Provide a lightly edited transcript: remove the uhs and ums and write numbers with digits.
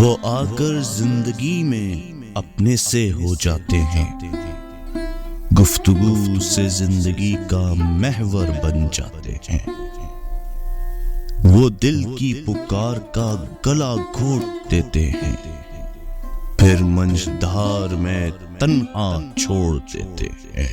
वो आकर जिंदगी में अपने से हो जाते हैं, गुफ्तगू से जिंदगी का महवर बन जाते हैं। वो दिल की पुकार का गला घोट देते हैं, फिर मंझधार में तन्हा छोड़ देते हैं।